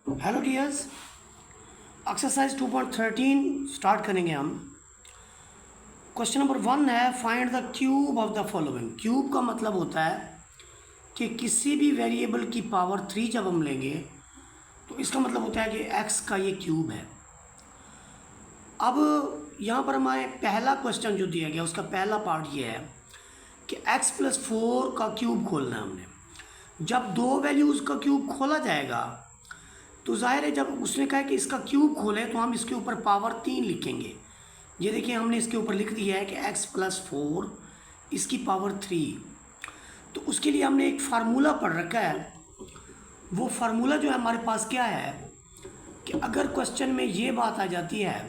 Hello dears, exercise 2.13 start करेंगे हम। Question number 1 है, find the cube of the following. Cube का मतलब होता है कि किसी भी वेरिएबल की पावर 3 जब हम लेंगे तो इसका मतलब होता है कि x का ये क्यूब है। अब यहाँ पर हमारे पहला क्वेश्चन जो दिया गया उसका पहला पार्ट ये है कि x+4 का क्यूब खोलना है हमने। जब दो वैल्यूज़ का क्यूब खोला जाएगा तो जाहिर है जब उसने कहा कि इसका क्यूब खोले तो हम इसके ऊपर पावर 3 लिखेंगे। ये देखिए हमने इसके ऊपर लिख दिया है कि x+4 इसकी पावर 3। तो उसके लिए हमने एक फार्मूला पढ़ रखा है। वो फार्मूला जो है हमारे पास क्या है कि अगर क्वेश्चन में ये बात आ जाती है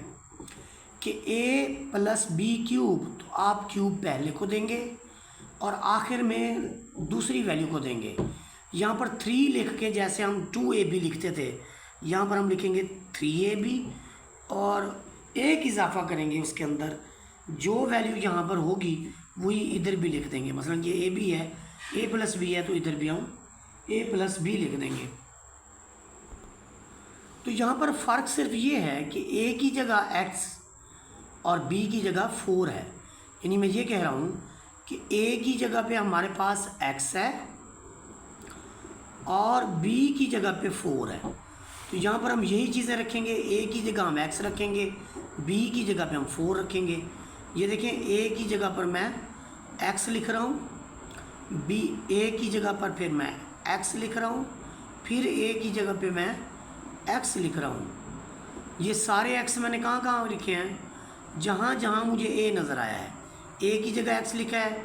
कि a+b³ तो आप क्यूब पहले को देंगे और आखिर में दूसरी वैल्यू को देंगे। यहाँ पर 3 लिख के जैसे हम 2ab लिखते थे यहाँ पर हम लिखेंगे 3ab और एक इजाफा करेंगे उसके अंदर, जो वैल्यू यहाँ पर होगी वही इधर भी लिख देंगे। मसलन ये ab है, a+b है तो इधर भी हम a+b लिख देंगे। तो यहाँ पर फ़र्क सिर्फ ये है कि a की जगह x और b की जगह 4 है। यानी मैं ये कह रहा हूँ कि a की जगह पे हमारे पास x है और b की जगह पे 4 है। तो यहाँ पर हम यही चीज़ें रखेंगे, a की जगह हम x रखेंगे, b की जगह पे हम 4 रखेंगे। ये देखें a की जगह पर मैं x लिख रहा हूँ, a की जगह पर फिर मैं x लिख रहा हूँ, फिर a की जगह पे मैं x लिख रहा हूँ। ये सारे x मैंने कहाँ कहाँ लिखे हैं, जहाँ जहाँ मुझे a नज़र आया है a की जगह x लिखा है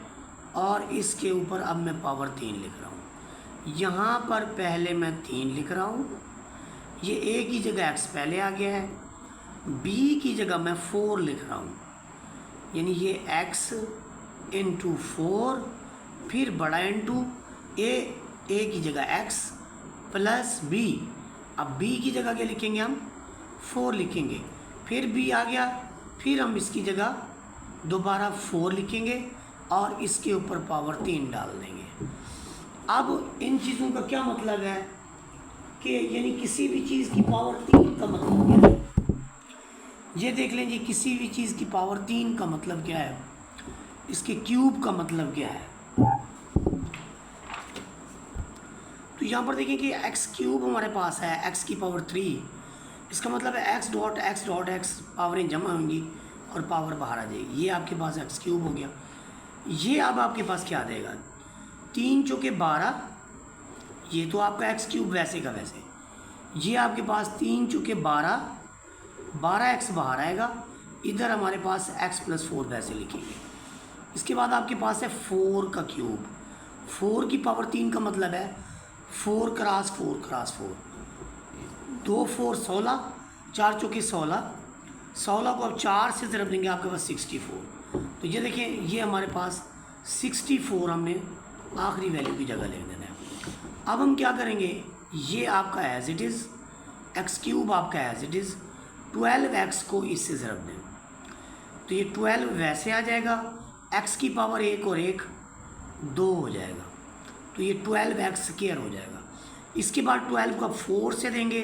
और इसके ऊपर अब मैं पावर 3 लिख रहा हूँ। यहाँ पर पहले मैं 3 लिख रहा हूँ, ये a की जगह x पहले आ गया है, b की जगह मैं 4 लिख रहा हूँ। यानी ये x × 4 फिर बड़ा इंटू a की जगह x प्लस b। अब b की जगह क्या लिखेंगे हम 4 लिखेंगे, फिर b आ गया, फिर हम इसकी जगह दोबारा 4 लिखेंगे और इसके ऊपर पावर 3 डाल देंगे। अब इन चीज़ों का क्या मतलब है कि यानी किसी भी चीज़ की पावर 3 का मतलब क्या है, ये देख लें जी। किसी भी चीज़ की पावर 3 का मतलब क्या है, इसके क्यूब का मतलब क्या है। तो यहाँ पर देखें कि x³ हमारे पास है, x की पावर 3। इसका मतलब है x.x.x पावरें जमा होंगी और पावर बाहर आ जाएगी। ये आपके पास x³ हो गया। ये अब आपके पास क्या देगा, 3 चौके 12, ये तो आपका x³ वैसे का वैसे। ये आपके पास 3 चौके 12, 12x बाहर आएगा, इधर हमारे पास x+4 वैसे लिखेंगे। इसके बाद आपके पास है 4 का क्यूब। 4 की पावर 3 का मतलब है 4 × 4 × 4, 2 4 16, 4 चौके 16, 16 को अब 4 से ज़रब देंगे आपके पास 64। तो ये देखें ये हमारे पास 64 हमने आखिरी वैल्यू की जगह लिख देना है। अब हम क्या करेंगे, ये आपका एज इट इज़, x³ आपका एज इट इज़, 12x को इससे ज़रब दें तो ये 12 वैसे आ जाएगा, x की पावर 1 और 1 2 हो जाएगा, तो ये 12x² हो जाएगा। इसके बाद 12 का 4 से देंगे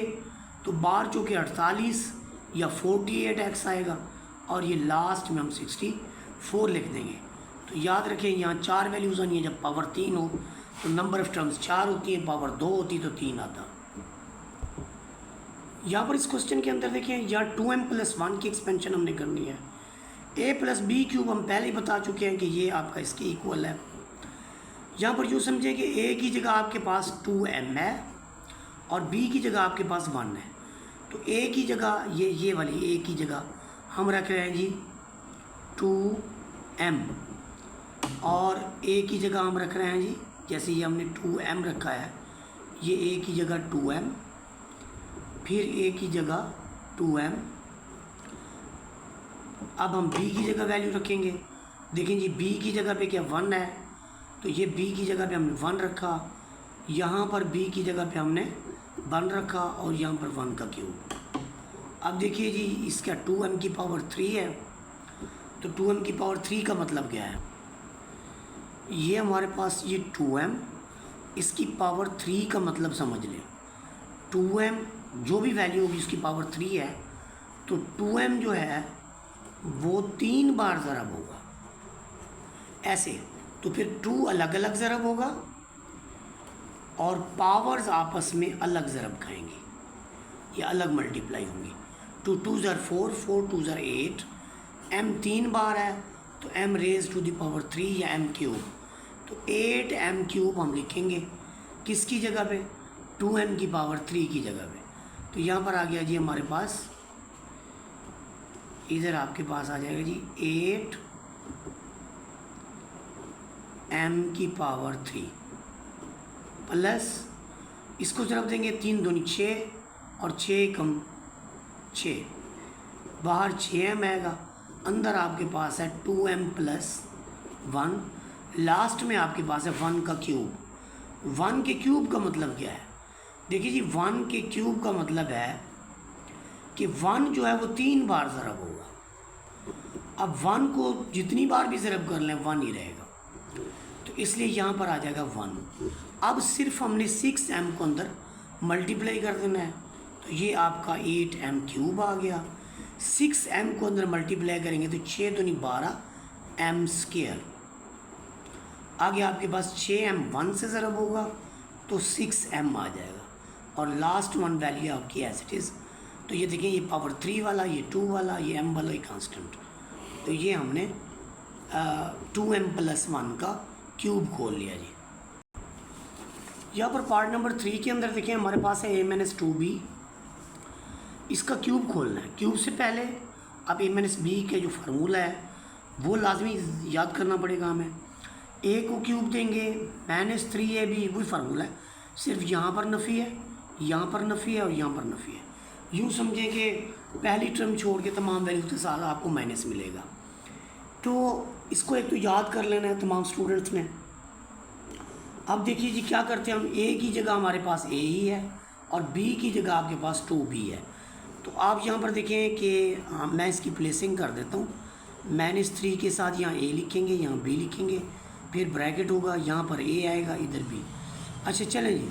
तो 12 चौके 48 या 48x आएगा और ये लास्ट में हम 64 लिख देंगे। तो याद रखें यहाँ 4 वैल्यूज़ आनी है, जब पावर 3 हो तो नंबर ऑफ टर्म्स 4 होती है, पावर 2 होती तो 3 आता। यहाँ पर इस क्वेश्चन के अंदर देखें यहाँ 2m+1 की एक्सपेंशन हमने करनी है। a+b³ हम पहले ही बता चुके हैं कि ये आपका इसके इक्वल है। यहाँ पर यूँ समझे कि a की जगह आपके पास 2m है और b की जगह आपके पास 1 है। तो a की जगह ये वाली a की जगह हम रख रहे हैं जी 2m और a की जगह हम रख रहे हैं जी, जैसे ये हमने 2m रखा है, ये a की जगह 2m, फिर a की जगह 2m। अब हम b की जगह वैल्यू रखेंगे। देखें जी b की जगह पे क्या 1 है, तो ये b की जगह पे हमने 1 रखा, यहाँ पर b की जगह पे हमने 1 रखा और यहाँ पर 1 का क्यूब। अब देखिए जी इसका 2m की पावर 3 है, तो 2m की पावर 3 का मतलब क्या है, ये हमारे पास ये 2m, इसकी पावर 3 का मतलब समझ लें 2m जो भी वैल्यू होगी उसकी पावर 3 है, तो 2m जो है वो 3 बार ज़रब होगा ऐसे। तो फिर 2 अलग अलग ज़रब होगा और पावर्स आपस में अलग ज़रब खाएंगी, ये अलग मल्टीप्लाई होंगी। 2 2 ज़र 4, 4 2 ज़र 8, m 3 बार है तो m raise to the power 3 या m क्यूब, तो 8m क्यूब हम लिखेंगे किसकी जगह पे, 2m की पावर 3 की जगह पे। तो यहाँ पर आ गया जी हमारे पास, इधर आपके पास आ जाएगा जी 8m की पावर 3 प्लस इसको ज़रब देंगे 3 दूनी 6 और 6 कम 6, बाहर 6m आएगा, अंदर आपके पास है 2m प्लस 1, लास्ट में आपके पास है 1 का क्यूब। 1 के क्यूब का मतलब क्या है, देखिए जी 1 के क्यूब का मतलब है कि 1 जो है वो 3 बार ज़रब होगा। अब 1 को जितनी बार भी ज़रब कर लें 1 ही रहेगा, तो इसलिए यहाँ पर आ जाएगा 1। अब सिर्फ हमने 6m को अंदर मल्टीप्लाई कर देना है, तो ये आपका 8m क्यूब आ गया। 6m को अंदर मल्टीप्लाई करेंगे तो 6 दूनी 12 m स्क्वायर आ गया आपके पास। 6m 1 से ज़रब होगा तो 6m आ जाएगा, और लास्ट वन वैल्यू आपकी एज इट इज़। तो ये देखिए ये पावर 3 वाला, ये 2 वाला, ये m वाला, ये कांस्टेंट। तो ये हमने 2m प्लस 1 का क्यूब खोल लिया जी। यहाँ पर पार्ट नंबर 3 के अंदर देखिए हमारे पास है a-2b, इसका क्यूब खोलना है। क्यूब से पहले अब a-b के जो फार्मूला है वो लाजमी याद करना पड़ेगा हमें। a को क्यूब देंगे -3ab, वही फार्मूला है, सिर्फ यहाँ पर नफ़ी है, यहाँ पर नफ़ी है और यहाँ पर नफ़ी है। यूँ समझें कि पहली टर्म छोड़ के तमाम वैल्यू के साथ आपको माइनस मिलेगा। तो इसको एक तो याद कर लेना है तमाम स्टूडेंट्स ने। अब देखिए जी क्या करते हैं हम, a की जगह हमारे पास a ही है और b की जगह आपके पास 2b है। तो आप यहाँ पर देखें कि मैं इसकी प्लेसिंग कर देता हूँ। -3 के साथ यहाँ a लिखेंगे, यहाँ b लिखेंगे, फिर ब्रैकेट होगा, यहाँ पर a आएगा, इधर b। अच्छा चलें जी,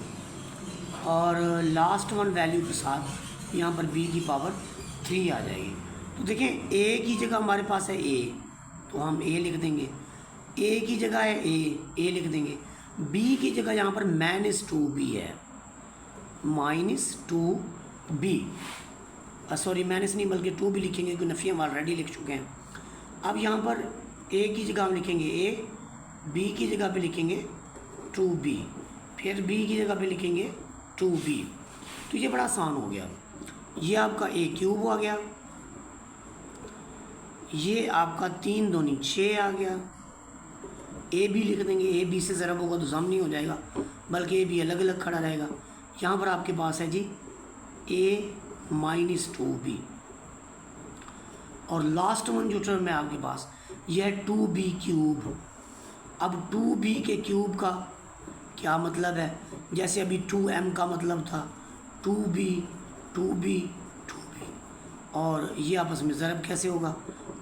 और लास्ट वन वैल्यू के साथ यहाँ पर b की पावर 3 आ जाएगी। तो देखें a की जगह हमारे पास है a, तो हम a लिख देंगे, a की जगह है a लिख देंगे, b की जगह यहाँ पर -2b है, -2b, सॉरी माइनस नहीं बल्कि 2 भी लिखेंगे क्योंकि नफ़ी हम ऑलरेडी लिख चुके हैं। अब यहाँ पर a की जगह हम लिखेंगे a, b की जगह पे लिखेंगे 2b, फिर b की जगह पे लिखेंगे 2b। तो ये बड़ा आसान हो गया। ये आपका a क्यूब आ गया, ये आपका 3 दूनी 6 आ गया, a b लिख देंगे, a b से ज़रब होगा तो ज़म नहीं हो जाएगा बल्कि a b अलग अलग खड़ा रहेगा। यहाँ पर आपके पास है जी a-2b, और लास्ट वन जो टर्म है आपके पास यह है 2b क्यूब। अब 2b के क्यूब का क्या मतलब है, जैसे अभी 2m का मतलब था 2b 2b 2b, और ये आपस में ज़रब कैसे होगा,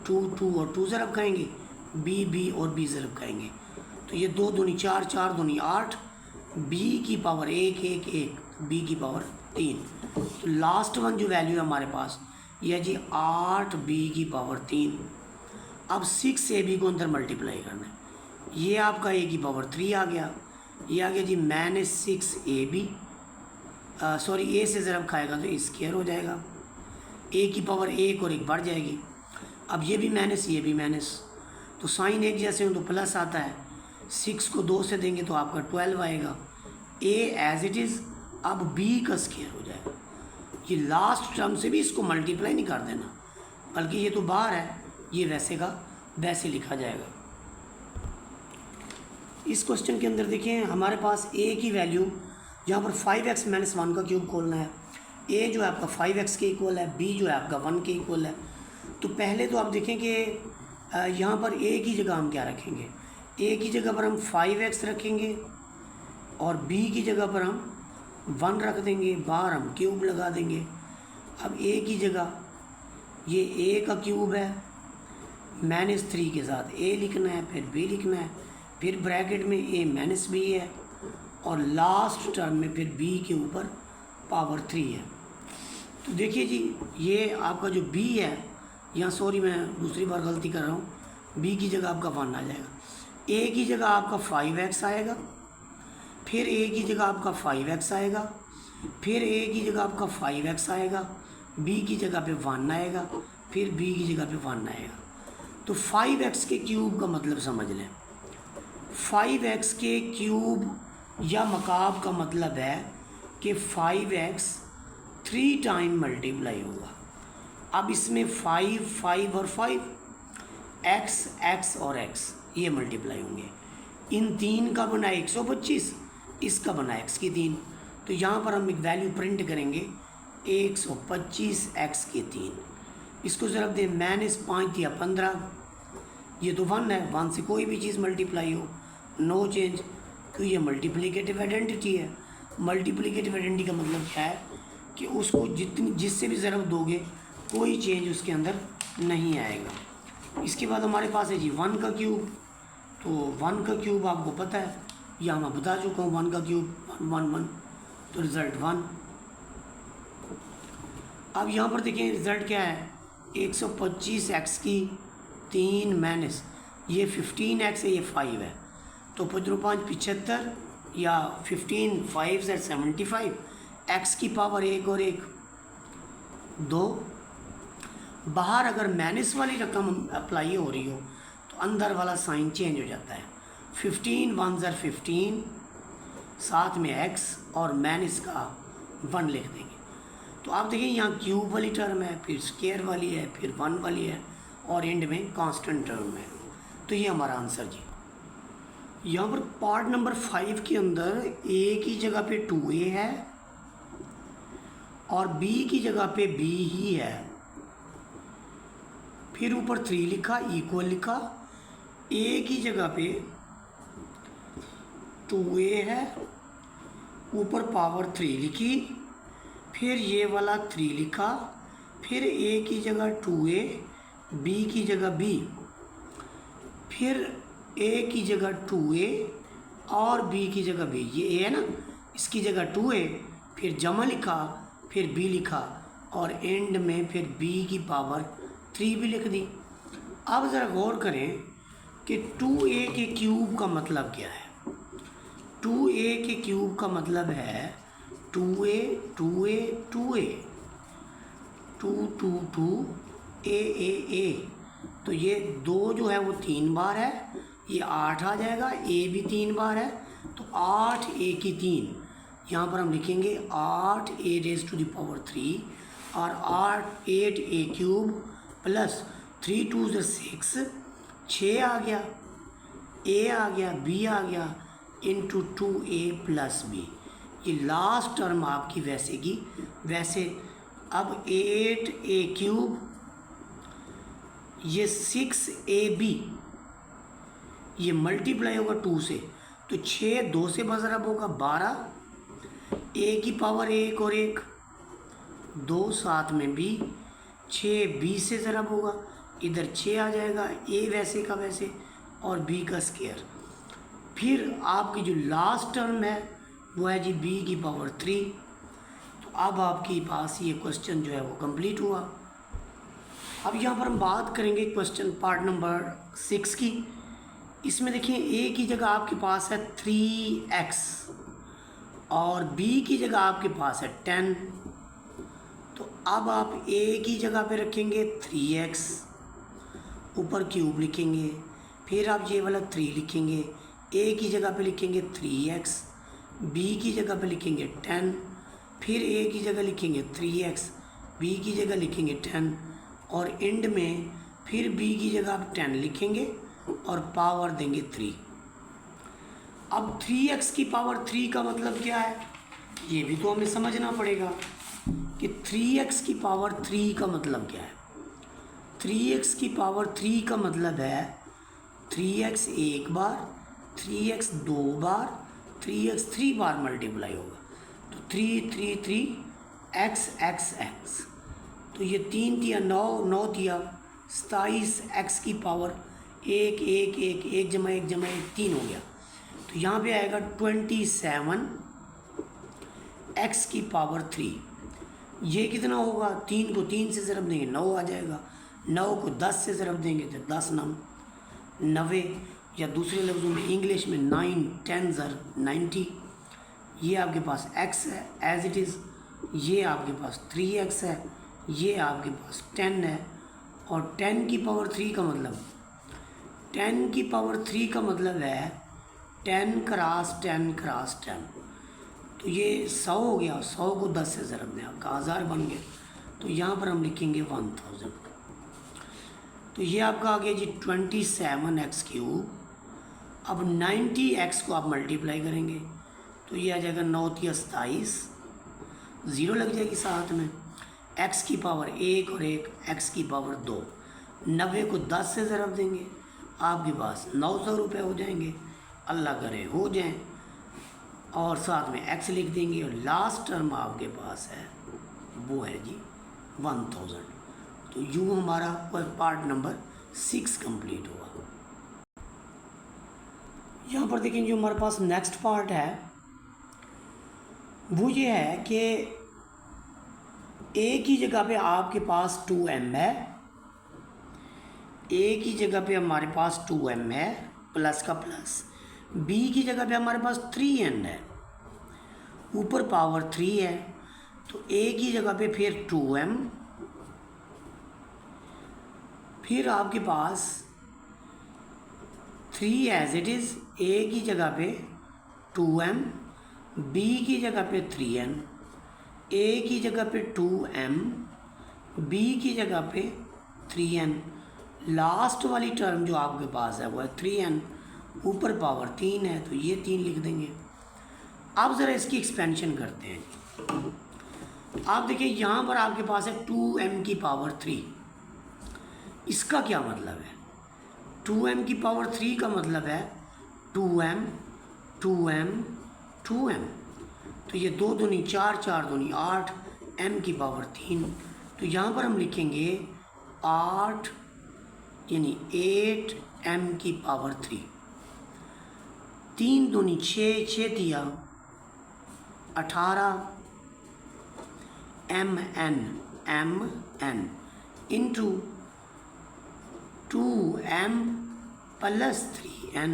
2 2 और 2 ज़रब खाएंगे, b और b ज़रब खाएंगे, तो ये 2 दूनी 4 4 दूनी 8, b की पावर 1 1 1, b की पावर 3। तो लास्ट वन जो वैल्यू है हमारे पास यह जी 8b की पावर 3। अब 6ab को अंदर मल्टीप्लाई करना है, ये आपका a की पावर 3 आ गया, ये आ गया जी -6ab, सॉरी a से ज़रब खाएगा तो स्क्वायर हो जाएगा, a की पावर 1 और 1 बढ़ जाएगी। अब ये भी माइनस, ये भी माइनस, तो साइन एक जैसे हो तो प्लस आता है, 6 को 2 से देंगे तो आपका 12 आएगा, a एज इट इज़। अब b का स्क्वायर हो जाएगा, ये लास्ट टर्म से भी इसको मल्टीप्लाई नहीं कर देना बल्कि ये तो बाहर है, ये वैसे का वैसे लिखा जाएगा। इस क्वेश्चन के अंदर देखिए हमारे पास a की वैल्यू यहाँ पर 5x - 1 का क्यूब खोलना है। a जो है आपका 5x के इक्वल है, b जो है आपका 1 के इक्वल है। तो पहले तो आप देखें कि यहाँ पर a की जगह हम क्या रखेंगे, a की जगह पर हम 5x रखेंगे और b की जगह पर हम 1 रख देंगे, बाहर हम क्यूब लगा देंगे। अब a की जगह ये a का क्यूब है, -3 के साथ a लिखना है, फिर b लिखना है, फिर ब्रैकेट में a -b है और लास्ट टर्म में फिर b के ऊपर पावर 3 है। तो देखिए जी, ये आपका जो b है, यहाँ सॉरी मैं दूसरी बार गलती कर रहा हूँ, b की जगह आपका 1 आ जाएगा, a की जगह आपका 5x आएगा, फिर a की जगह आपका 5x आएगा, फिर a की जगह आपका 5x आएगा, b की जगह पे 1 आएगा, फिर b की जगह पे 1 आएगा। तो 5x के क्यूब का मतलब समझ लें, 5x के क्यूब या मकाब का मतलब है कि 5x 3 टाइम मल्टीप्लाई होगा। अब इसमें 5, 5 और 5, x, x और x ये मल्टीप्लाई होंगे। इन तीन का बना 125, इसका बना x की 3। तो यहाँ पर हम एक वैल्यू प्रिंट करेंगे 125 x की 3। इसको ज़रा दें, -5 या 15, ये तो 1 है, 1 से कोई भी चीज़ मल्टीप्लाई हो, नो चेंज, क्योंकि ये मल्टीप्लिकेटिव आइडेंटिटी है। मल्टीप्लिकेटिव आइडेंटिटी का मतलब क्या है कि उसको जिससे भी ज़रूरत दोगे कोई चेंज उसके अंदर नहीं आएगा। इसके बाद हमारे पास है जी 1 का क्यूब। तो 1 का क्यूब आपको पता है, या मैं बता चुका हूँ, 1 का क्यूब 1 1, तो रिज़ल्ट 1। अब यहाँ पर देखिए रिज़ल्ट क्या है, 125x की 3 माइनस ये 15x है, ये 5 है, तो 5 75 या 15 5 से 75, x की पावर 1 और 1 2। बाहर अगर माइनस वाली रकम अप्लाई हो रही हो तो अंदर वाला साइन चेंज हो जाता है, 15 1 ज़र 15, साथ में x और माइनस का 1 लिख देंगे। तो आप देखिए यहाँ क्यूब वाली टर्म है, फिर स्क्वायर वाली है, फिर 1 वाली है, और एंड में कांस्टेंट टर्म है। तो ये हमारा आंसर जी। यहाँ पर पार्ट नंबर 5 के अंदर a की जगह पे 2a है और b की जगह पे b ही है, फिर ऊपर 3 लिखा, इक्वल लिखा, a की जगह पे 2a है, ऊपर पावर 3 लिखी, फिर ये वाला 3 लिखा, फिर a की जगह 2a, b की जगह b, फिर a की जगह 2a और b की जगह b, ये a है ना, इसकी जगह 2a, फिर जमा लिखा, फिर b लिखा, और एंड में फिर b की पावर 3 भी लिख दी। अब ज़रा गौर करें कि 2a के क्यूब का मतलब क्या है। 2a के क्यूब का मतलब है 2a 2a 2a 2 2 2 a। तो ये 2 जो है वो 3 बार है, ये 8 आ जाएगा, a भी 3 बार है, तो 8 a की 3, यहाँ पर हम लिखेंगे 8 a raise to the power 3 और 8 a क्यूब प्लस 3 2 6, 6 आ गया, a आ गया, b आ गया, इंटू 2a प्लस b। ये लास्ट टर्म आपकी वैसे की वैसे। अब 8a क्यूब, ये 6ab, ये मल्टीप्लाई होगा 2 से, तो 6 2 से बज़रब होगा 12, a की पावर 1 और 1 2, साथ में b, 6 b से ज़रब होगा, इधर 6 आ जाएगा, a वैसे का वैसे और b का स्क्वायर। फिर आपकी जो लास्ट टर्म है वो है जी b की पावर 3। तो अब आपके पास ये क्वेश्चन जो है वो कंप्लीट हुआ। अब यहाँ पर हम बात करेंगे क्वेश्चन पार्ट नंबर 6 की। इसमें देखिए a की जगह आपके पास है 3x और b की जगह आपके पास है 10। तो अब आप a की जगह पे रखेंगे 3x, ऊपर क्यूब लिखेंगे, फिर आप ये वाला 3 लिखेंगे, a की जगह पे लिखेंगे 3x, b की जगह पे लिखेंगे 10, फिर a की जगह लिखेंगे 3x, b की जगह लिखेंगे 10, और एंड में फिर b की जगह आप 10 लिखेंगे और पावर देंगे 3। अब 3x की पावर 3 का मतलब क्या है, ये भी तो हमें समझना पड़ेगा कि 3x की पावर 3 का मतलब क्या है। 3x की पावर 3 का मतलब है 3x एक बार, 3x 2 बार, 3x 3 बार मल्टीप्लाई होगा, तो 3 3 3 x x x। तो ये 3 तिया 9, 9 तिया 27, x की पावर 1 1 1 1 जमा 1 जमा 1 3 हो गया। तो यहाँ पे आएगा 27 x की पावर 3। ये कितना होगा, 3 को 3 से ज़रब देंगे 9 आ जाएगा, 9 को 10 से ज़रब देंगे तो 10 9 90, या दूसरे लफ्ज़ों में इंग्लिश में 9 10 ज़रब 90। ये आपके पास x है एज इट इज़, ये आपके पास 3x है, ये आपके पास 10 है। और 10 की पावर 3 का मतलब, 10 की पावर 3 का मतलब है 10 क्रॉस 10 क्रॉस 10। तो ये 100 हो गया, 100 को 10 से ज़रब दें, आपका 1000 बन गया। तो यहाँ पर हम लिखेंगे 1000। तो ये आपका आ गया जी 27x³। अब 90x को आप मल्टीप्लाई करेंगे तो ये आ जाएगा 9 × 27, 0 लग जाएगी साथ में, x की पावर 1 और 1 x की पावर 2। 90 को 10 से ज़रब देंगे, आपके पास 900 रुपये हो जाएंगे, अल्लाह करे हो जाएं। और साथ में x लिख देंगे और लास्ट टर्म आपके पास है वो है जी 1000। तो यूँ हमारा पार्ट नंबर 6 कंप्लीट हुआ। यहाँ पर देखें जो हमारे पास नेक्स्ट पार्ट है वो ये है कि ए की जगह पे आपके पास 2m है, ए की जगह पे हमारे पास 2m है प्लस का प्लस, बी की जगह पे हमारे पास 3n है, ऊपर पावर 3 है। तो ए की जगह पे फिर 2m, फिर आपके पास 3 एज इट इज़, ए की जगह पे 2m, बी की जगह पे 3n, ए की जगह पे 2m, बी की जगह पे 3n, लास्ट वाली टर्म जो आपके पास है वो है 3n, ऊपर पावर 3 है तो ये 3 लिख देंगे। अब ज़रा इसकी एक्सपेंशन करते हैं। आप देखिए यहाँ पर आपके पास है 2m की पावर 3। इसका क्या मतलब है, 2m की पावर 3 का मतलब है 2m 2m 2m। तो ये 2 दूनी 4, 4 दूनी 8, m की पावर 3। तो यहाँ पर हम लिखेंगे 8 यानी 8m की पावर 3। 3 दूनी 6, 6 दिया 18 mn into 2m plus 3n,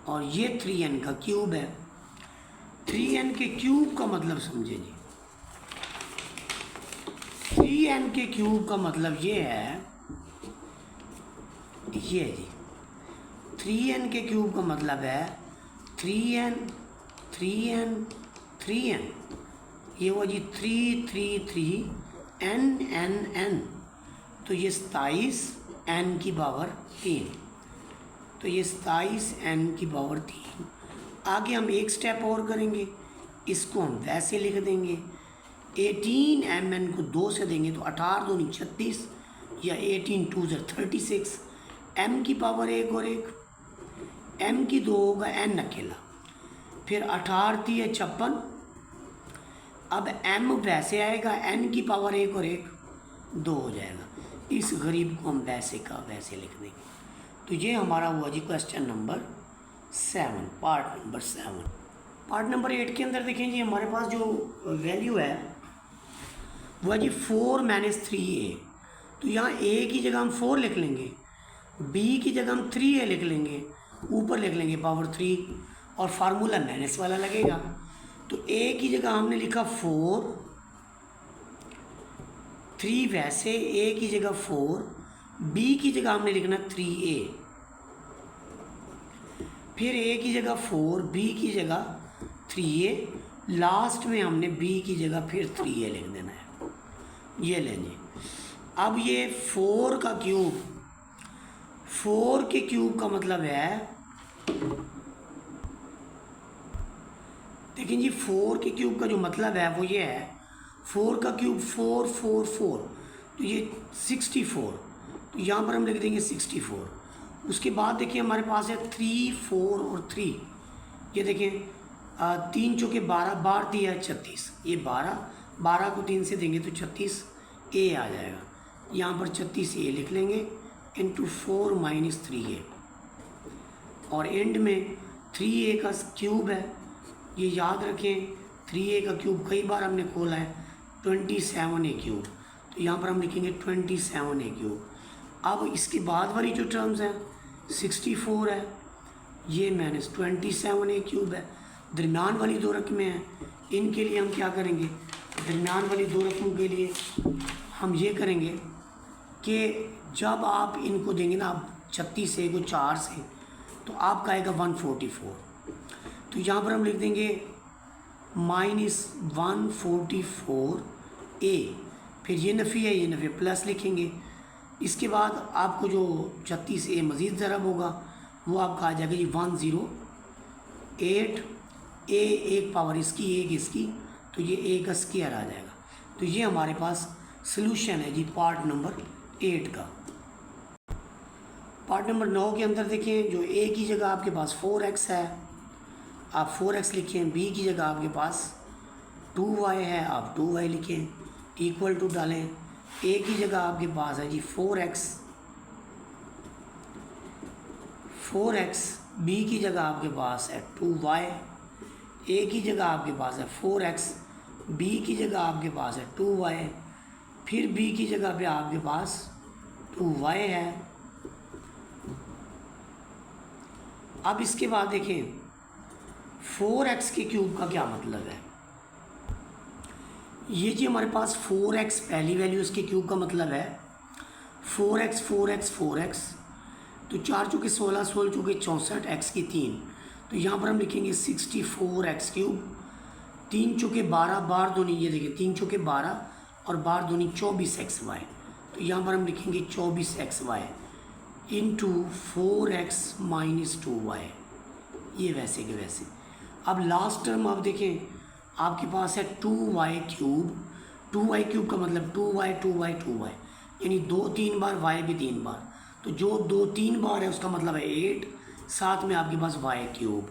और ये 3n का क्यूब है। 3n के क्यूब का मतलब समझे जी, 3n के क्यूब का मतलब ये है, ये जी 3n के क्यूब का मतलब है 3n 3n 3n, ये हुआ जी 3 3 3 n n n। तो ये 27 n की पावर 3, तो ये 27 n की पावर 3। आगे हम एक स्टेप और करेंगे, इसको हम वैसे लिख देंगे 18 mn को 2 से देंगे तो 18 दूनी 36, या 18 2 36, m की पावर 1 और 1, m की 2 होगा n अकेला, फिर 18 थी 56। अब m वैसे आएगा, n की पावर 1 और 1 2 हो जाएगा। इस गरीब को हम वैसे का वैसे लिख देंगे। तो ये हमारा हुआ जी question number 7, part number 7। Part number 8 के अंदर देखें जी हमारे पास जो वैल्यू है वो है जी 4 - 3a। तो यहाँ a की जगह हम 4 लिख लेंगे, b की जगह हम 3a लिख लेंगे, ऊपर लिख लेंगे पावर 3, और फार्मूला माइनस वाला लगेगा। तो a की जगह हमने लिखा 4, 3 वैसे, a की जगह 4, b की जगह हमने लिखना 3a, फिर a की जगह 4, b की जगह 3a, लास्ट में हमने b की जगह फिर 3a लिख देना है। ये लेंगे। अब ये 4 का क्यूब, 4 के क्यूब का मतलब है, देखिए जी 4 के क्यूब का जो मतलब है वो ये है, 4 का क्यूब 4 4 4, तो ये 64। तो यहाँ पर हम लिख देंगे 64। उसके बाद देखिए हमारे पास है 3 4 और 3, ये देखें 3 चौके 12, 12 दिया है 36, ये 12, 12 को 3 से देंगे तो 36 a आ जाएगा। यहाँ पर 36 a लिख लेंगे इंटू 4 - 3a, और एंड में 3a का क्यूब है, ये याद रखें 3a का क्यूब कई बार हमने खोला है, 27a³। तो यहाँ पर हम लिखेंगे 27a³। अब इसके बाद वाली जो टर्म्स हैं 64 है, ये माइनस 27a³ है। दरमियान वाली दो रकमें हैं, इनके लिए हम क्या करेंगे, दरमियान वाली दो रकमों के लिए हम ये करेंगे कि जब आप इनको देंगे ना, आप 36 से को 4 से, तो आपका आएगा 144। तो यहाँ पर हम लिख देंगे -144a, फिर ये नफ़ी है, ये नफ़ी प्लस लिखेंगे। इसके बाद आपको जो 36a मज़ीद ज़रब होगा वो आपका आ जाएगा जी 108। a एक पावर इसकी, एक इसकी, तो ये a का स्क्वायर आ जाएगा। तो ये हमारे पास सलूशन है जी पार्ट नंबर 8 का। पार्ट नंबर 9 के अंदर देखें, जो a की जगह आपके पास 4x है, आप 4x लिखें। b की जगह आपके पास 2y है, आप 2y लिखें, इक्वल टू डालें। a की जगह आपके पास है जी 4x, b की जगह आपके पास है 2y, a की जगह आपके पास है 4x, b की जगह आपके पास है 2y, फिर b की जगह पे आपके पास 2y है। अब इसके बाद देखें 4x के क्यूब का क्या मतलब है। ये जी हमारे पास 4x पहली वैल्यू, इसके क्यूब का मतलब है 4x 4x 4x, तो 4 चौके 16, 16 चौके 64, x की 3, तो यहाँ पर हम लिखेंगे 64x³। 3 चौके 12, बार दूनी, ये देखिए 3 चौके 12 और बार दूनी 24xy, तो यहाँ पर हम लिखेंगे 24xy into 4x minus 2y, ये वैसे के वैसे। अब लास्ट टर्म आप देखें, आपके पास है 2y³। 2y³ का मतलब 2y 2y 2y, यानी 2-3 बार y भी 3 बार, तो जो 2-3 बार है उसका मतलब है 8, साथ में आपके पास y³,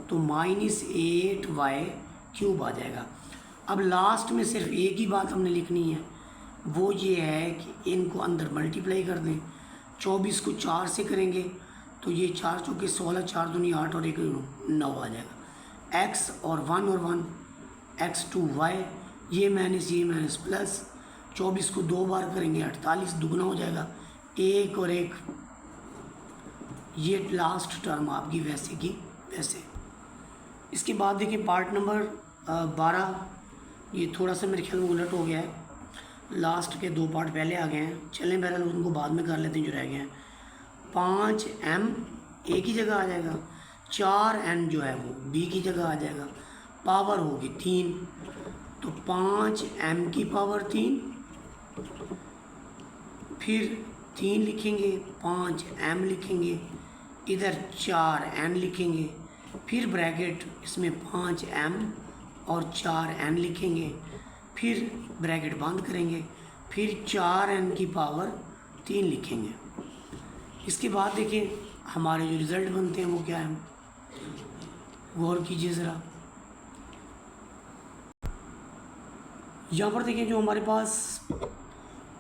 तो -8y³ आ जाएगा। अब लास्ट में सिर्फ एक ही बात हमने लिखनी है, वो ये है कि इनको अंदर मल्टीप्लाई कर दें। 24 को 4 से करेंगे तो ये 4 चौके 16, 4 दूनी 8 और 1 9 आ जाएगा। x और 1 और 1 x2y, ये माइनस प्लस। 24 को 2 बार करेंगे 48 दुगना हो जाएगा, 1 और 1, ये लास्ट टर्म आपकी वैसे की वैसे। इसके बाद देखिए पार्ट नंबर 12, ये थोड़ा सा मेरे ख्याल में उलट हो गया है, लास्ट के 2 पार्ट पहले आ गए हैं। चलें बहरहाल उनको बाद में कर लेते हैं जो रह गए हैं। 5m a की जगह आ जाएगा, 4n जो है वो b की जगह आ जाएगा, पावर होगी 3, तो 5m की पावर 3, फिर 3 लिखेंगे, 5m लिखेंगे, इधर 4n लिखेंगे, फिर ब्रैकेट इसमें 5m और 4n लिखेंगे, फिर ब्रैकेट बंद करेंगे, फिर 4n की पावर 3 लिखेंगे। इसके बाद देखिए हमारे जो रिज़ल्ट बनते हैं वो क्या है, गौर कीजिए ज़रा। यहाँ पर देखिए जो हमारे पास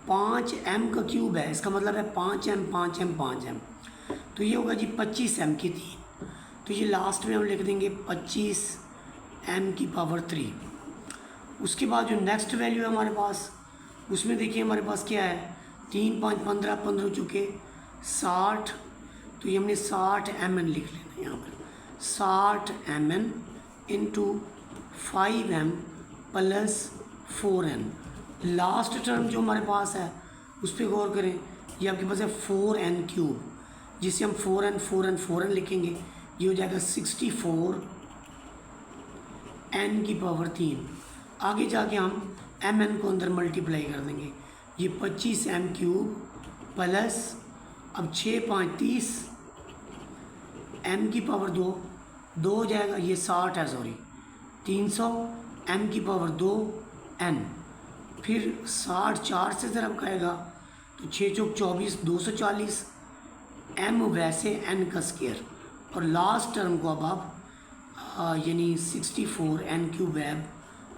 5m का क्यूब है, इसका मतलब है 5m 5m 5m, तो ये होगा जी 25m की 3, तो ये लास्ट में हम लिख देंगे 25m की पावर 3। उसके बाद जो नेक्स्ट वैल्यू है हमारे पास, उसमें देखिए हमारे पास क्या है, 3 5 15, 15 चुके 60, तो ये हमने 60 mn लिख लेना यहाँ पर, 60 mn into 5m plus 4n। Last term जो हमारे पास है उस पर गौर करें, ये आपके पास है 4n³, जिसे हम 4n 4n 4n लिखेंगे, ये हो जाएगा 64 n की पावर 3। आगे जाके हम mn को अंदर मल्टीप्लाई कर देंगे, ये 25m³ प्लस, अब 6 5 30, m की पावर 2 2 हो जाएगा, ये 60 है सॉरी 300, m की पावर 2 n, फिर 60 4 से ज़रब खाएगा तो 6 चौक 24 240, m वैसे n का स्क्वायर, और लास्ट टर्म को अब आप यानी 64 n³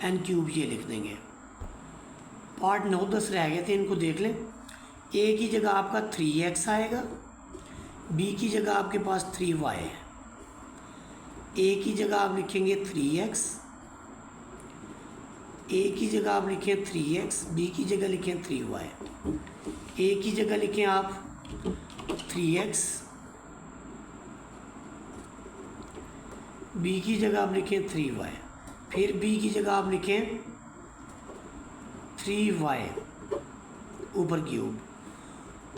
n³ ये लिख देंगे। पार्ट 9 10 रह गए थे, इनको देख लें। a की जगह आपका 3x आएगा, b की जगह आपके पास 3y है, a की जगह आप लिखेंगे 3x, ए की जगह आप लिखें 3x, बी की जगह लिखें 3y। ए की जगह लिखें आप 3x, बी की जगह आप लिखें 3y, फिर बी की जगह आप लिखें 3y ऊपर क्यूब।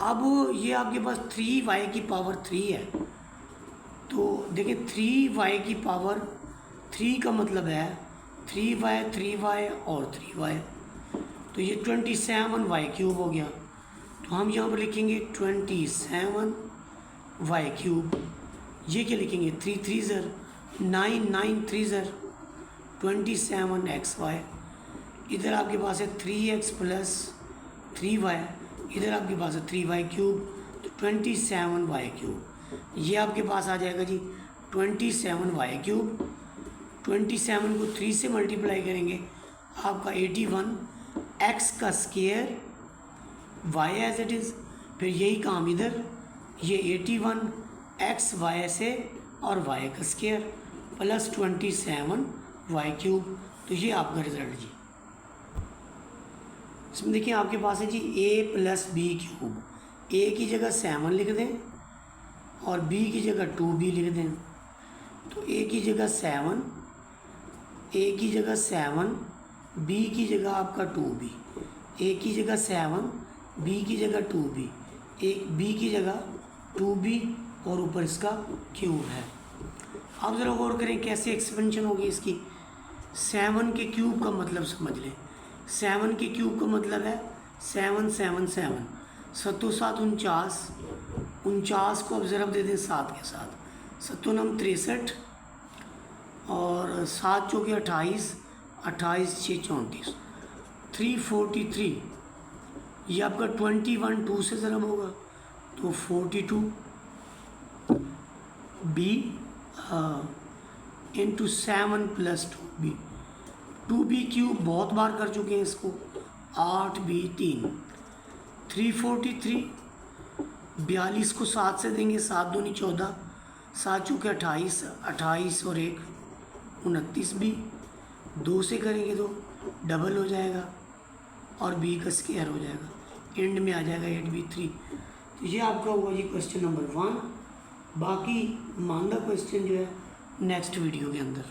अब ये आपके पास 3y की पावर 3 है, तो देखिए 3y की पावर 3 का मतलब है 3y और 3y, तो ये 27y क्यूब हो गया। तो हम यहाँ पर लिखेंगे 27y क्यूब। ये क्या लिखेंगे 3 3 ज़र 9 9 3 ज़र 27xy। इधर आपके पास है 3x प्लस 3y, इधर आपके पास है 3y क्यूब, तो 27y क्यूब। ये आपके पास आ जाएगा जी 27y क्यूब। 27 को 3 से मल्टीप्लाई करेंगे आपका 81, x का square y as it is, फिर यही काम इधर, ये 81 x y से और y का स्केयर प्लस 27y क्यूब। तो ये आपका रिजल्ट जी। इसमें देखिए आपके पास है जी a plus b cube. a की जगह 7 लिख दें और b की जगह 2b लिख दें। तो a की जगह 7, a की जगह 7, b की जगह आपका 2b, a की जगह 7, b की जगह 2b, एक b की जगह 2b और ऊपर इसका क्यूब है। अब ज़रा गौर करें कैसे एक्सपेंशन होगी इसकी। 7 के क्यूब का मतलब समझ लें। 7 के क्यूब का मतलब है 7 7 7, 7 7 49, 49 को अब ज़रब दे दें 7 के साथ, 7 9 63 और 7 चौके 28, 28 6 34, 343। ये आपका 21 2 से ज़रब होगा तो 42 B into 7 plus 2b। 2b cube बहुत बार कर चुके हैं इसको, 8b 3, 343। 42 को 7 से देंगे, 7 दूनी 14, 7 चौके 28, 28 और 1 29b। 2 से करेंगे तो डबल हो जाएगा और b का स्क्वायर हो जाएगा, एंड में आ जाएगा 8b 3। तो ये आपका हुआ जी क्वेश्चन नंबर 1। बाकी मांगा क्वेश्चन जो है नेक्स्ट वीडियो के अंदर।